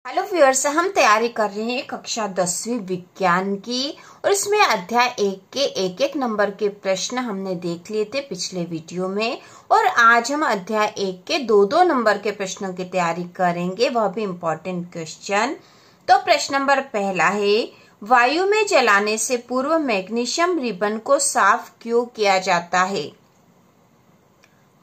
Hello viewers, हम तैयारी कर रहे हैं कक्षा 10वीं विज्ञान की और इसमें अध्याय 1 के एक एक नंबर के प्रश्न हमने देख लिए थे पिछले वीडियो में। और आज हम अध्याय 1 के दो नंबर के प्रश्नों की तैयारी करेंगे, वह भी इम्पोर्टेंट क्वेश्चन। तो प्रश्न नंबर पहला है, वायु में जलाने से पूर्व मैग्नीशियम रिबन को साफ क्यों किया जाता है?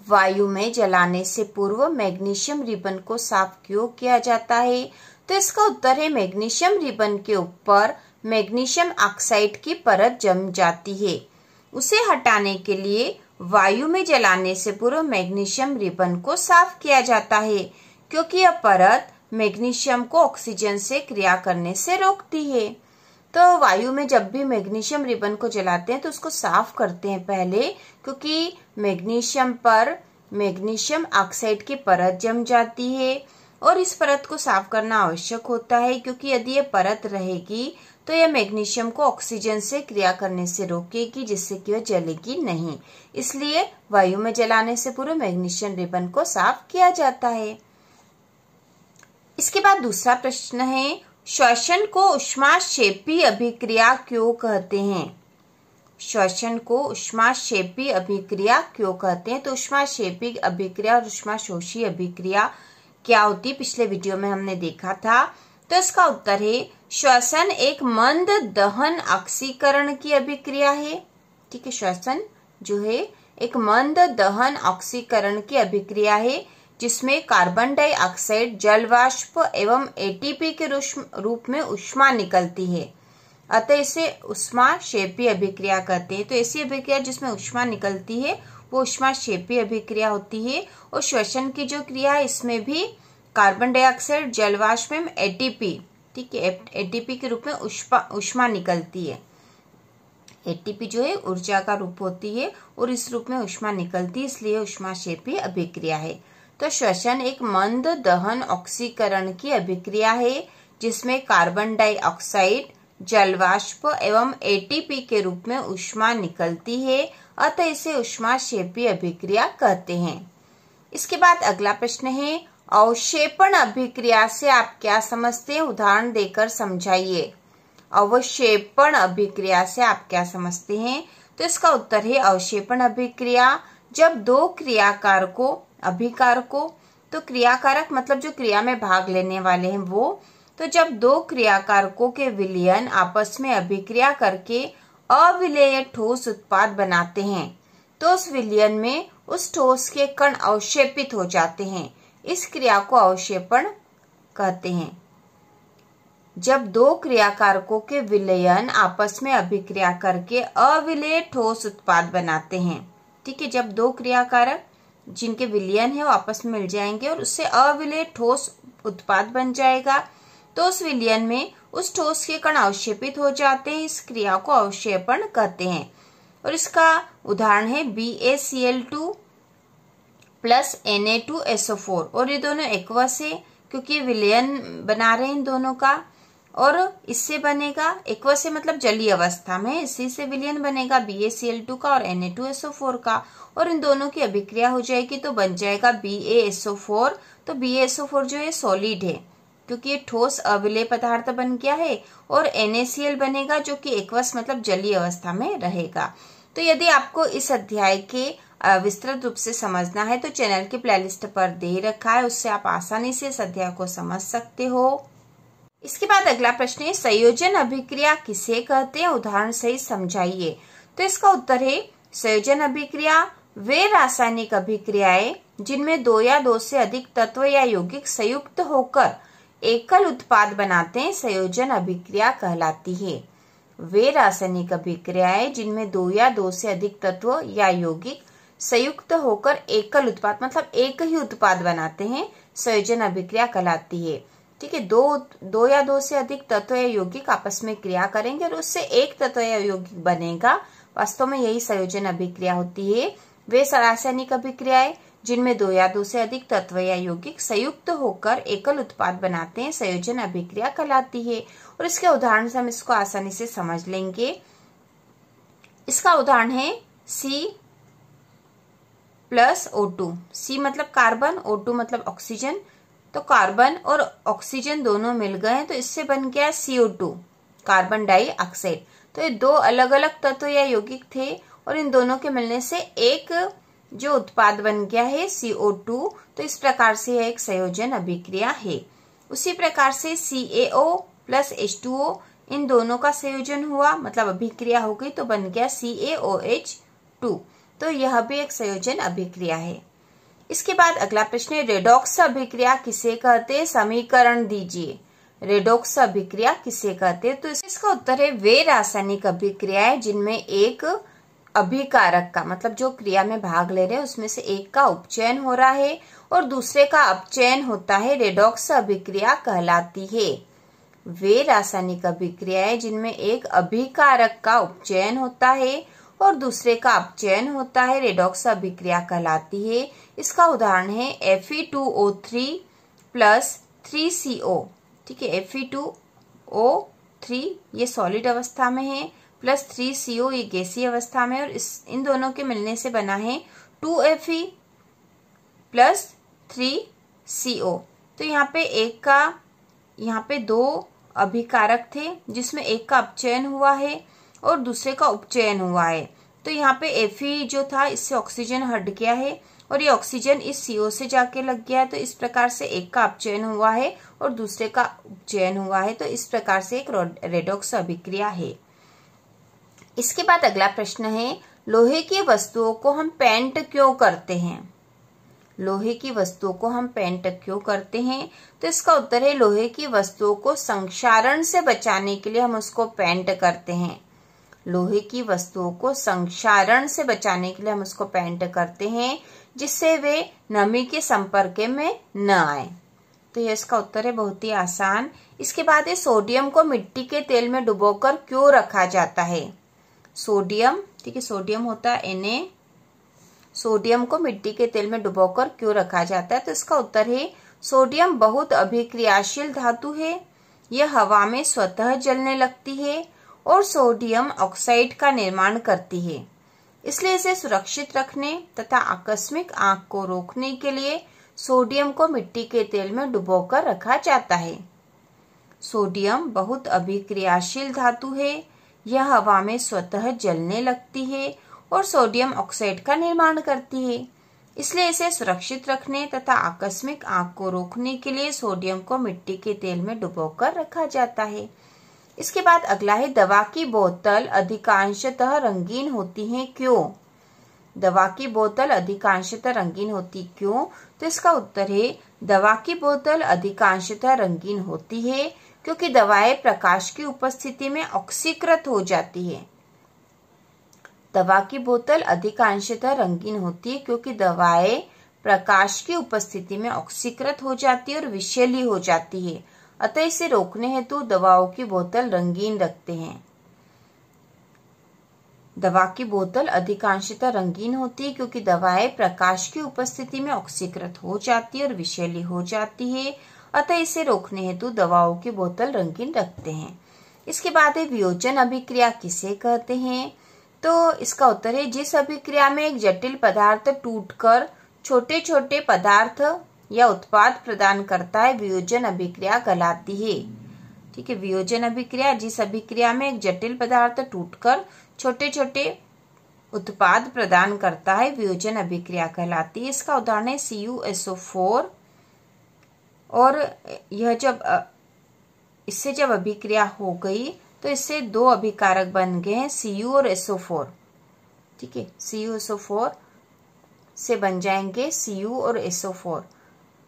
वायु में जलाने से पूर्व मैग्नीशियम रिबन को साफ क्यों किया जाता है? तो इसका उत्तर है, मैग्नीशियम रिबन के ऊपर मैग्नीशियम ऑक्साइड की परत जम जाती है। उसे हटाने के लिए वायु में जलाने से पूर्व मैग्नीशियम रिबन को साफ किया जाता है, क्योंकि यह परत मैग्नीशियम को ऑक्सीजन से क्रिया करने से रोकती है। तो वायु में जब भी मैग्नीशियम रिबन को जलाते हैं तो उसको साफ करते हैं पहले, क्योंकि मैग्नीशियम पर मैग्नीशियम ऑक्साइड की परत जम जाती है और इस परत को साफ करना आवश्यक होता है, क्योंकि यदि ये परत रहेगी तो यह मैग्नीशियम को ऑक्सीजन से क्रिया करने से रोकेगी, जिससे कि वह जलेगी नहीं। इसलिए वायु में जलाने से पूर्व मैग्नीशियम रिबन को साफ किया जाता है। इसके बाद दूसरा प्रश्न है, श्वसन को ऊष्माक्षेपी अभिक्रिया क्यों कहते हैं? श्वसन को ऊष्माक्षेपी अभिक्रिया क्यों कहते हैं? तो ऊष्माक्षेपी अभिक्रिया और ऊष्माशोषी अभिक्रिया क्या होती, पिछले वीडियो में हमने देखा था। तो इसका उत्तर है, श्वसन एक मंद दहन ऑक्सीकरण की अभिक्रिया है। ठीक है, श्वसन जो है एक मंद दहन ऑक्सीकरण की अभिक्रिया है, जिसमें कार्बन डाइऑक्साइड जल वाष्प एवं एटीपी के रूप में ऊष्मा निकलती है, अतः इसे ऊष्माक्षेपी अभिक्रिया कहते हैं। तो ऐसी अभिक्रिया जिसमें ऊष्मा निकलती है वो ऊष्माक्षेपी अभिक्रिया होती है। और श्वसन की जो क्रिया है इसमें भी कार्बन डाइऑक्साइड जल वाष्प में एटीपी, ठीक है, एटीपी के रूप में ऊष्मा निकलती है। एटीपी जो है ऊर्जा का रूप होती है और इस रूप में ऊष्मा निकलती है, इसलिए ऊष्माक्षेपी अभिक्रिया है। तो श्वसन एक मंद दहन ऑक्सीकरण की अभिक्रिया है, जिसमें कार्बन डाइऑक्साइड जल वाष्प एवं एटीपी के रूप में ऊष्मा निकलती है, अतः इसे ऊष्माक्षेपी अभिक्रिया कहते हैं। इसके बाद अगला प्रश्न है, अवक्षेपण अभिक्रिया से आप क्या समझते हैं? उदाहरण देकर समझाइए। अवक्षेपण अभिक्रिया से आप क्या समझते हैं? तो इसका उत्तर है, अवक्षेपण अभिक्रिया जब दो क्रियाकारकों अभिकारकों, तो क्रियाकारक मतलब जो क्रिया में भाग लेने वाले हैं वो, तो जब दो क्रियाकारकों के विलयन आपस में अभिक्रिया करके अविलेय ठोस उत्पाद बनाते हैं, तो उस विलयन में उस ठोस के कण अवक्षेपित हो जाते हैं। इस क्रिया को अवक्षेपण कहते हैं। जब दो क्रियाकारकों के विलयन आपस में अभिक्रिया करके अविलेय ठोस उत्पाद बनाते हैं। ठीक है, जब दो क्रियाकारक जिनके विलयन है वो आपस में मिल जाएंगे और उससे अविलेय ठोस उत्पाद बन जाएगा, तो उस विलयन में उस ठोस के कण अवक्षेपित हो जाते हैं। इस क्रिया को अवक्षेपण कहते हैं। और इसका उदाहरण है BaCl2 प्लस Na2SO4। और ये दोनों एक्वस है क्योंकि विलयन बना रहे हैं इन दोनों का, और इससे बनेगा एक्वस है मतलब जलीय अवस्था में, इसी से विलयन बनेगा BaCl2 का और Na2SO4 का, और इन दोनों की अभिक्रिया हो जाएगी तो बन जाएगा BaSO4। तो BaSO4 जो है सॉलिड है क्योंकि ये ठोस अविलेय पदार्थ बन गया है, और NaCl बनेगा जो कि एक्वस मतलब जलीय अवस्था में रहेगा। तो यदि आपको इस अध्याय के विस्तृत रूप से समझना है तो चैनल की प्लेलिस्ट पर दे रखा है, उससे आप आसानी से इस अध्याय को समझ सकते हो। इसके बाद अगला प्रश्न है, संयोजन अभिक्रिया किसे कहते हैं? उदाहरण सहित समझाइए। तो इसका उत्तर है, संयोजन अभिक्रिया वे रासायनिक अभिक्रियाएं जिनमें दो या दो से अधिक तत्व या यौगिक संयुक्त होकर एकल उत्पाद बनाते हैं, संयोजन अभिक्रिया कहलाती है। वे रासायनिक अभिक्रियाएं जिनमें दो या दो से अधिक तत्व या यौगिक संयुक्त होकर एकल उत्पाद मतलब एक ही उत्पाद बनाते हैं, संयोजन अभिक्रिया कहलाती है। ठीक है, दो या दो से अधिक तत्व या यौगिक आपस में क्रिया करेंगे और उससे एक तत्व या यौगिक बनेगा। वास्तव में यही संयोजन अभिक्रिया होती है। वे रासायनिक अभिक्रियाएं जिनमें दो या दो से अधिक तत्व या यौगिक संयुक्त होकर एकल उत्पाद बनाते हैं, संयोजन अभिक्रिया कहलाती है। और इसके उदाहरण से हम इसको आसानी से समझ लेंगे। इसका उदाहरण है C+O2। C मतलब कार्बन, O2 मतलब ऑक्सीजन। तो कार्बन और ऑक्सीजन दोनों मिल गए, तो इससे बन गया CO2, कार्बन डाइऑक्साइड। तो ये दो अलग अलग तत्व या यौगिक थे और इन दोनों के मिलने से एक जो उत्पाद बन गया है CO2। तो इस प्रकार से यह एक संयोजन अभिक्रिया है। उसी प्रकार से CaO प्लस H2O इन दोनों का संयोजन हुआ, मतलब अभिक्रिया हो गई, तो बन गया CaOH2। तो यह भी एक संयोजन अभिक्रिया है। इसके बाद अगला प्रश्न है, रेडॉक्स अभिक्रिया किसे कहते हैं, समीकरण दीजिए। रेडॉक्स अभिक्रिया किसे कहते हैं, तो इसका उत्तर है वे रासायनिक अभिक्रियाएं जिनमें एक अभिकारक का, मतलब जो क्रिया में भाग ले रहे हैं उसमें से एक का उपचयन हो रहा है और दूसरे का अपचयन होता है, रेडॉक्स अभिक्रिया कहलाती है। वे रासायनिक अभिक्रियाएं जिनमें एक अभिकारक का उपचयन होता है और दूसरे का अपचयन होता है, रेडॉक्स अभिक्रिया कहलाती है। इसका उदाहरण है Fe2O3 प्लस 3CO, ठीक है। Fe2O3 ये सॉलिड अवस्था में है, प्लस 3CO ये गैसीय अवस्था में, और इन दोनों के मिलने से बना है 2Fe प्लस 3CO। तो यहाँ पे दो अभिकारक थे जिसमें एक का अपचयन हुआ है और दूसरे का उपचयन हुआ है। तो यहाँ पे Fe जो था इससे ऑक्सीजन हट गया है और ये ऑक्सीजन इस CO से जाके लग गया है। तो इस प्रकार से एक का अपचयन हुआ है और दूसरे का उपचयन हुआ है। तो इस प्रकार से एक रेडॉक्स अभिक्रिया है। इसके बाद अगला प्रश्न है, लोहे की वस्तुओं को हम पेंट क्यों करते हैं। लोहे की वस्तुओं को हम पेंट क्यों करते हैं, तो इसका उत्तर है लोहे की वस्तुओं को संक्षारण से बचाने के लिए हम उसको पेंट करते हैं। लोहे की वस्तुओं को संक्षारण से बचाने के लिए हम उसको पेंट करते हैं, जिससे वे नमी के संपर्क में न आए। तो ये इसका उत्तर है, बहुत ही आसान। इसके बाद है, सोडियम को मिट्टी के तेल में डुबोकर क्यों रखा जाता है। सोडियम, ठीक है, सोडियम होता है Na। सोडियम को मिट्टी के तेल में डुबोकर क्यों रखा जाता है, तो इसका उत्तर है सोडियम बहुत अभिक्रियाशील धातु है, यह हवा में स्वतः जलने लगती है और सोडियम ऑक्साइड का निर्माण करती है। इसलिए इसे सुरक्षित रखने तथा आकस्मिक आग को रोकने के लिए सोडियम को मिट्टी के तेल में डुबोकर रखा जाता है। सोडियम बहुत अभिक्रियाशील धातु है, यह हवा में स्वतः जलने लगती है और सोडियम ऑक्साइड का निर्माण करती है। इसलिए इसे सुरक्षित रखने तथा आकस्मिक आग को रोकने के लिए सोडियम को मिट्टी के तेल में डुबोकर रखा जाता है। इसके बाद अगला है, दवा की बोतल अधिकांशतः रंगीन होती है क्यों। दवा की बोतल अधिकांशतः रंगीन होती क्यों, तो इसका उत्तर है दवा की बोतल अधिकांशतः रंगीन होती है क्योंकि दवाएं प्रकाश की उपस्थिति में ऑक्सीकृत हो जाती है। दवा की बोतल अधिकांशतः रंगीन होती है क्योंकि दवाएं प्रकाश की उपस्थिति में ऑक्सीकृत हो जाती है और विषैली हो जाती है। अतः इसे रोकने हेतु दवाओं की बोतल रंगीन रखते हैं। दवा की बोतल अधिकांशतः रंगीन होती है क्योंकि दवाएं प्रकाश की उपस्थिति में ऑक्सीकृत हो जाती है और विषैली हो जाती है। अतः इसे रोकने हेतु दवाओं की बोतल रंगीन रखते हैं। इसके बाद है, वियोजन अभिक्रिया किसे कहते हैं, तो इसका उत्तर है जिस अभिक्रिया में एक जटिल पदार्थ टूटकर छोटे छोटे पदार्थ या उत्पाद प्रदान करता है, वियोजन अभिक्रिया कहलाती है। ठीक है, वियोजन अभिक्रिया जिस अभिक्रिया में एक जटिल पदार्थ टूटकर छोटे छोटे उत्पाद प्रदान करता है, वियोजन अभिक्रिया कहलाती है। इसका उदाहरण है CuSO4, और यह इससे जब अभिक्रिया हो गई तो इससे दो अभिकारक बन गए हैं, Cu और SO4। ठीक है, CuSO4 से बन जाएंगे Cu और SO4।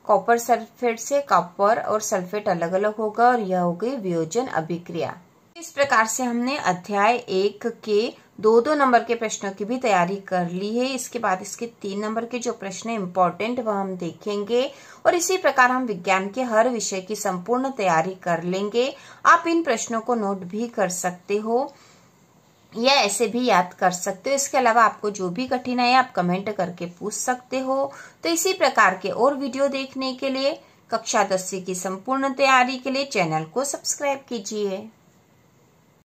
कॉपर सल्फेट से कॉपर और सल्फेट अलग अलग होगा और यह हो गई वियोजन अभिक्रिया। इस प्रकार से हमने अध्याय 1 के 2-2 नंबर के प्रश्नों की भी तैयारी कर ली है। इसके बाद इसके 3 नंबर के जो प्रश्न इम्पोर्टेंट वह हम देखेंगे और इसी प्रकार हम विज्ञान के हर विषय की संपूर्ण तैयारी कर लेंगे। आप इन प्रश्नों को नोट भी कर सकते हो या ऐसे भी याद कर सकते हो। इसके अलावा आपको जो भी कठिनाई आप कमेंट करके पूछ सकते हो। तो इसी प्रकार के और वीडियो देखने के लिए कक्षा 10 की संपूर्ण तैयारी के लिए चैनल को सब्सक्राइब कीजिए।